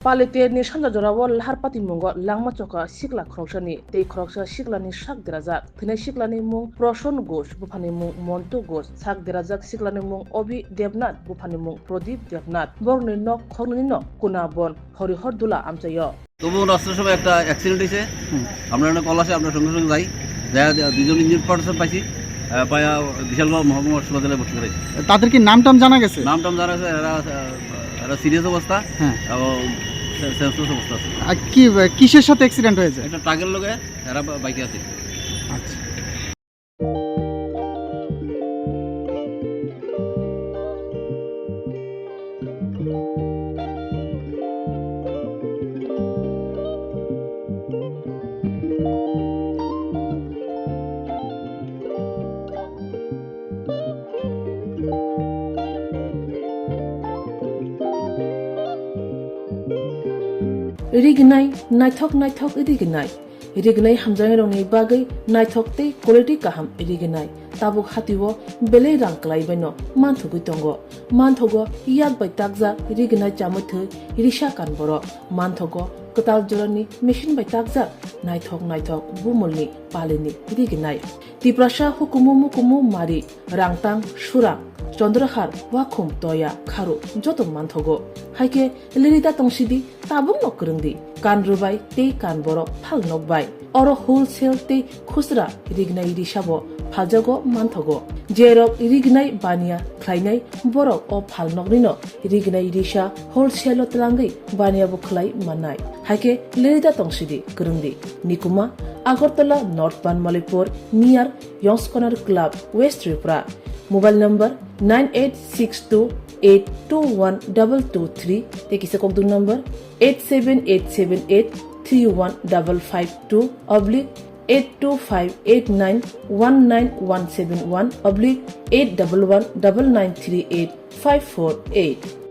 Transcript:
Palete ni Sanja Jorao Lahar Pati mungo langma choka sikla Khoroksa ni tei Khoroksa sikla ni sak derajak thene sikla ni mung Proson Ghosh bufani mung Monto Ghosh sak derajak sikla ni mung Obi Devnath bufani mung Prodip Devnath borni nok khorni no kuna bon Horihor Dula amchayo তবু রাস্তার সময় একটা accident হয়েছে আমরা এখানে call আসে আমরা সঙ্গে সঙ্গে যাই দুজন ইঞ্জিন পার্সন পাইছি পায়া বিশালগড় মহকুমা হাসপাতালে ভর্তি করেছি তাদের কি নাম টাম জানা গেছে জানা গেছে এরা সিরিয়াস অবস্থা এবং সেন্সলেস অবস্থা আছে আর কি কিসের সাথে অ্যাক্সিডেন্ট হয়েছে একটা ট্রাকের লগে এরা বাইকে আছে আচ্ছা Rignai naithok rignai hamjang rongni bagai naithok tei quality kaham rignai tabuk hatiwo bele rang klai baino manthugui tongo manthogo yak bai takja rignai chamuthu risha kanboro manthogo katal jorani machine bai takja naithok bumulni palini rignai tiprasha hukumu mari rangtang surang Chandrahar Wakhum Toya Kharu joto manthogo haike lirita tongsidi tabung nokrungdi kan rubai te kan boro phal nokbai oro wholesale te khusra rignai risabo phajago manthogo jerok rignai bania khlainai borok o phal noknino rignai risha wholesale tlangai bania bo khlai manai haike lirita tongsidi krungdi nikuma Agartala North Banmalipur near Yongs Corner Club West Tripura Mobile number 9862821223 te kise kokdu number 8787831/82589191171/811993854 8